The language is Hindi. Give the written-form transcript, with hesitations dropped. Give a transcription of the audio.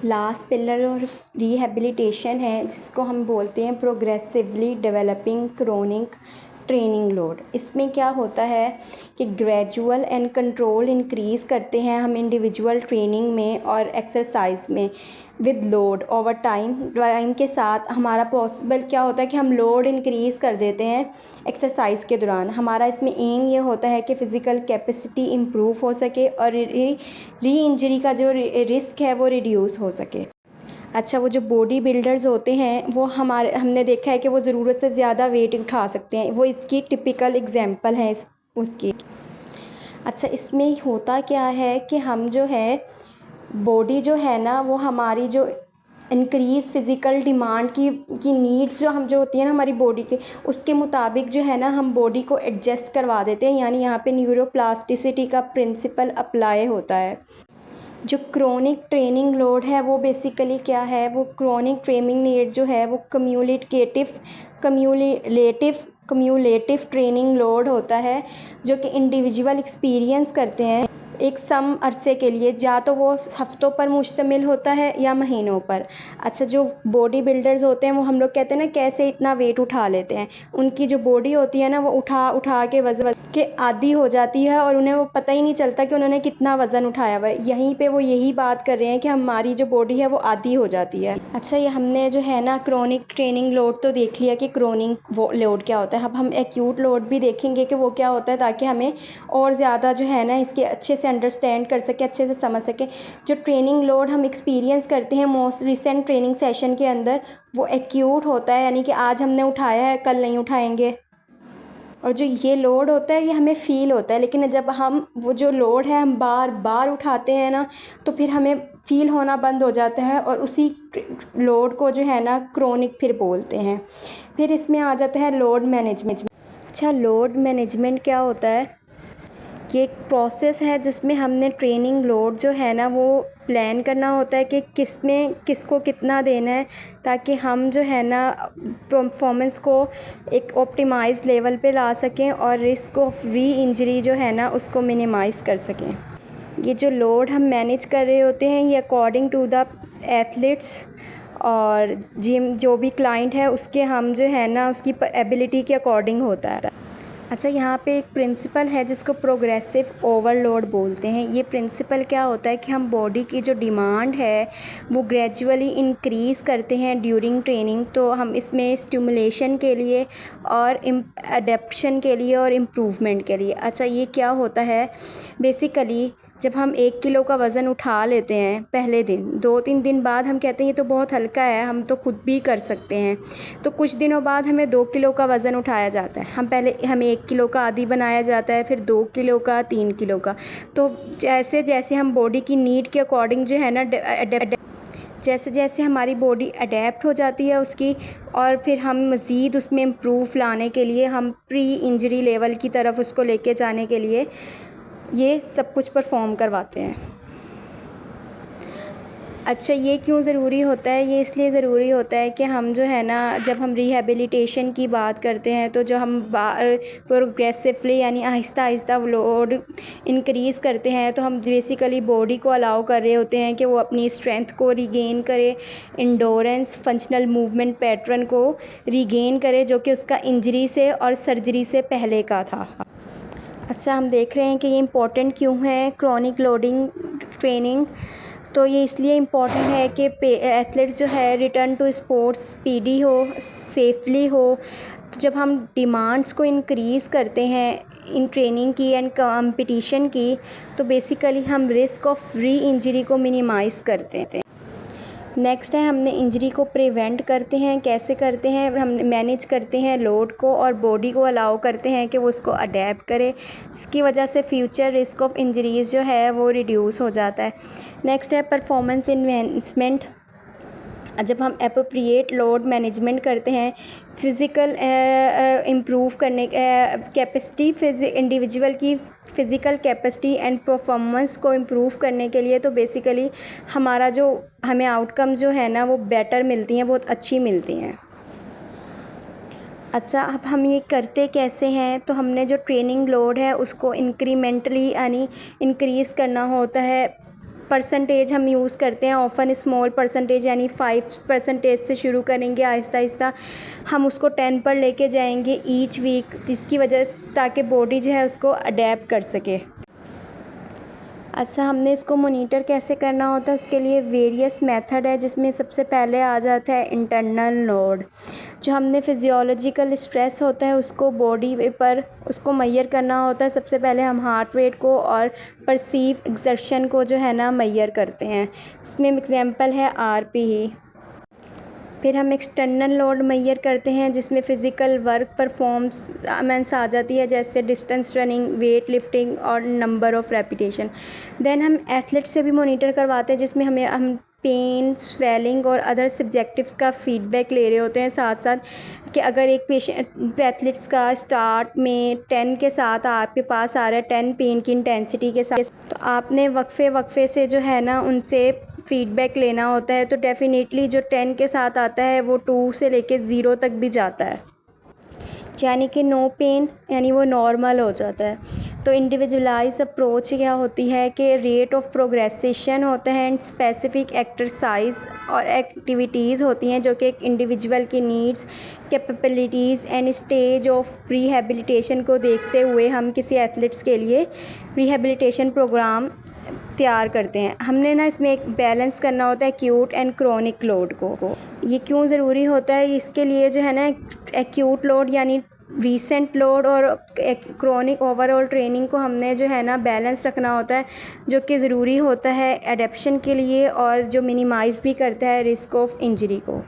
लास्ट पिलर और रिहैबिलिटेशन है, जिसको हम बोलते हैं progressively developing chronic training load. इसमें क्या होता है कि ग्रेजुअल एंड कंट्रोल इंक्रीज़ करते हैं हम इंडिविजुअल ट्रेनिंग में और एक्सरसाइज में विद लोड ओवर टाइम के साथ हमारा पॉसिबल क्या होता है कि हम लोड इंक्रीज़ कर देते हैं एक्सरसाइज के दौरान। हमारा इसमें एम ये होता है कि फ़िज़िकल कैपेसिटी इम्प्रूव हो सके और री इंजरी का जो रिस्क है वो रिड्यूस हो सके। अच्छा, वो जो बॉडी बिल्डर्स होते हैं वो हमने देखा है कि वो ज़रूरत से ज़्यादा वेट उठा सकते हैं, वो इसकी टिपिकल एग्जांपल है उसकी। अच्छा, इसमें होता क्या है कि हम जो है बॉडी जो है ना वो हमारी जो इंक्रीज़ फ़िज़िकल डिमांड की नीड्स जो होती है ना हमारी बॉडी के, उसके मुताबिक जो है ना हम बॉडी को एडजस्ट करवा देते हैं। यानी यहाँ पे न्यूरोप्लास्टिसिटी का प्रिंसिपल अप्लाई होता है। जो क्रोनिक ट्रेनिंग लोड है वो बेसिकली क्या है, वो क्रोनिक ट्रेनिंग नीड जो है वो कम्यूलेटिव ट्रेनिंग लोड होता है, जो कि इंडिविजुअल एक्सपीरियंस करते हैं एक सम अरसे के लिए, या तो वो हफ्तों पर मुश्तमिल होता है या महीनों पर। अच्छा, जो बॉडी बिल्डर्स होते हैं वो हम लोग कहते हैं ना कैसे इतना वेट उठा लेते हैं, उनकी जो बॉडी होती है ना वो उठा के वज़न के आदी हो जाती है और उन्हें वो पता ही नहीं चलता कि उन्होंने कितना वज़न उठाया हुआ है। यहीं पे वो यही बात कर रहे हैं कि हमारी जो बॉडी है वो आदी हो जाती है। अच्छा, ये हमने जो है ना क्रोनिक ट्रेनिंग लोड तो देख लिया कि क्रोनिक वो लोड क्या होता है। अब हम एक्यूट लोड भी देखेंगे कि वो क्या होता है, ताकि हमें और ज़्यादा जो है ना इसके अच्छे से अंडरस्टैंड कर सके, अच्छे से समझ सके। जो ट्रेनिंग लोड हम एक्सपीरियंस करते हैं मोस्ट रिसेंट ट्रेनिंग सेशन के अंदर, वो एक्यूट होता है, यानी कि आज हमने उठाया है कल नहीं उठाएंगे। और जो ये लोड होता है ये हमें फ़ील होता है, लेकिन जब हम वो जो लोड है हम बार बार उठाते हैं ना, तो फिर हमें फ़ील होना बंद हो जाता है और उसी लोड को जो है ना क्रोनिक फिर बोलते हैं। फिर इसमें आ जाता है लोड मैनेजमेंट। अच्छा, लोड मैनेजमेंट क्या होता है? ये एक प्रोसेस है जिसमें हमने ट्रेनिंग लोड जो है ना वो प्लान करना होता है कि किसको कितना देना है, ताकि हम जो है ना परफॉर्मेंस को एक ऑप्टिमाइज लेवल पे ला सकें और रिस्क ऑफ री इंजरी जो है ना उसको मिनिमाइज़ कर सकें। ये जो लोड हम मैनेज कर रहे होते हैं ये अकॉर्डिंग टू द एथलीट्स और जिम जो भी क्लाइंट है उसके हम जो है ना उसकी एबिलिटी के अकॉर्डिंग होता है। अच्छा, यहाँ पे एक प्रिंसिपल है जिसको प्रोग्रेसिव ओवरलोड बोलते हैं। ये प्रिंसिपल क्या होता है कि हम बॉडी की जो डिमांड है वो ग्रेजुअली इंक्रीज़ करते हैं ड्यूरिंग ट्रेनिंग। तो हम इसमें स्टिमुलेशन के लिए और अडेप्शन के लिए और इम्प्रूवमेंट के लिए। अच्छा, ये क्या होता है बेसिकली, जब हम 1 किलो का वज़न उठा लेते हैं पहले दिन, 2-3 दिन बाद हम कहते हैं ये तो बहुत हल्का है, हम तो खुद भी कर सकते हैं। तो कुछ दिनों बाद हमें 2 किलो का वज़न उठाया जाता है, हमें 1 किलो का आदी बनाया जाता है, फिर 2 किलो का, 3 किलो का। तो जैसे जैसे हम बॉडी की नीड के अकॉर्डिंग जो है ना जैसे जैसे हमारी बॉडी अडेप्ट हो जाती है उसकी, और फिर हम मज़ीद उसमें इम्प्रूव लाने के लिए, हम प्री इंजरी लेवल की तरफ उसको लेके जाने के लिए ये सब कुछ परफॉर्म करवाते हैं। अच्छा, ये क्यों ज़रूरी होता है? ये इसलिए ज़रूरी होता है कि हम जो है ना जब हम रिहैबिलिटेशन की बात करते हैं तो जो हम प्रोग्रेसिवली यानी आहिस्ता आहिस्ता लोड इंक्रीज़ करते हैं, तो हम बेसिकली बॉडी को अलाउ कर रहे होते हैं कि वो अपनी स्ट्रेंथ को रिगेन करे, इंडोरेंस फंक्शनल मूवमेंट पैटर्न को रिगेन करे, जो कि उसका इंजरी से और सर्जरी से पहले का था। अच्छा, हम देख रहे हैं कि ये इम्पोर्टेंट क्यों है क्रोनिक लोडिंग ट्रेनिंग। तो ये इसलिए इम्पॉर्टेंट है कि एथलीट जो है रिटर्न टू स्पोर्ट्स स्पीडी हो, सेफली हो। तो जब हम डिमांड्स को इंक्रीज़ करते हैं इन ट्रेनिंग की एंड कंपटीशन की, तो बेसिकली हम रिस्क ऑफ री इंजरी को मिनिमाइज़ करते हैं। नेक्स्ट है, हमने इंजरी को प्रिवेंट करते हैं। कैसे करते हैं? हम मैनेज करते हैं लोड को और बॉडी को अलाउ करते हैं कि वो उसको अडेप्ट करे, जिसकी वजह से फ्यूचर रिस्क ऑफ इंजरीज़ जो है वो रिड्यूस हो जाता है। नेक्स्ट है परफॉर्मेंस इन्वेंसमेंट। जब हम एप्रोप्रिएट लोड मैनेजमेंट करते हैं, फ़िज़िकल इम्प्रूव करने कैपेसिटी इंडिविजुअल की फ़िज़िकल कैपेसिटी एंड परफॉर्मेंस को इम्प्रूव करने के लिए, तो बेसिकली हमारा जो हमें आउटकम जो है ना वो बेटर मिलती हैं, बहुत अच्छी मिलती हैं। अच्छा, अब हम ये करते कैसे हैं? तो हमने जो ट्रेनिंग लोड है उसको इंक्रीमेंटली यानी इंक्रीज़ करना होता है परसेंटेज हम यूज़ करते हैं ऑफन स्मॉल परसेंटेज, यानी 5% से शुरू करेंगे, आहिस्ता आहिस्ता हम उसको 10 पर लेके जाएंगे ईच वीक, जिसकी वजह ताकि बॉडी जो है उसको अडेप्ट कर सके। अच्छा, हमने इसको मॉनिटर कैसे करना होता है, उसके लिए वेरियस मेथड है, जिसमें सबसे पहले आ जाता है इंटरनल लोड। जो हमने फिजियोलॉजिकल स्ट्रेस होता है उसको बॉडी पर उसको मेजर करना होता है। सबसे पहले हम हार्ट रेट को और परसीव एक्सर्शन को जो है ना मेजर करते हैं। इसमें एग्जांपल है आरपी। फिर हम एक्सटर्नल लोड मेजर करते हैं, जिसमें फ़िज़िकल वर्क परफॉर्मेंस आ जाती है, जैसे डिस्टेंस रनिंग, वेट लिफ्टिंग और नंबर ऑफ़ रेपिटेशन। देन हम एथलीट से भी मॉनिटर करवाते हैं, जिसमें हम पेन, स्वेलिंग और अदर सब्जेक्टिव्स का फीडबैक ले रहे होते हैं साथ साथ, कि अगर एक एथलीट्स का स्टार्ट में 10 के साथ आपके पास आ रहा है, 10 पेन की इंटेंसिटी के साथ, तो आपने वक्फे से जो है ना उनसे फ़ीडबैक लेना होता है। तो डेफ़िनेटली जो 10 के साथ आता है वो 2 से लेके 0 तक भी जाता है, यानी कि नो पेन, यानी वो नॉर्मल हो जाता है। तो इंडिविजुअलाइज अप्रोच क्या होती है कि रेट ऑफ प्रोग्रेसेशन होता है एंड स्पेसिफिक एक्सरसाइज और एक्टिविटीज़ होती हैं, जो कि एक इंडिविजुअल की needs, capabilities and stage of rehabilitation को देखते हुए हम किसी एथलीट्स के लिए रिहैबिलिटेशन प्रोग्राम तैयार करते हैं। हमने ना इसमें एक बैलेंस करना होता है एक्यूट एंड क्रोनिक लोड को। ये क्यों ज़रूरी होता है, इसके लिए जो है ना एक्यूट लोड यानी रीसेंट लोड और क्रोनिक ओवरऑल ट्रेनिंग को हमने जो है ना बैलेंस रखना होता है, जो कि ज़रूरी होता है एडेप्शन के लिए और जो मिनिमाइज़ भी करता है रिस्क ऑफ इंजरी को।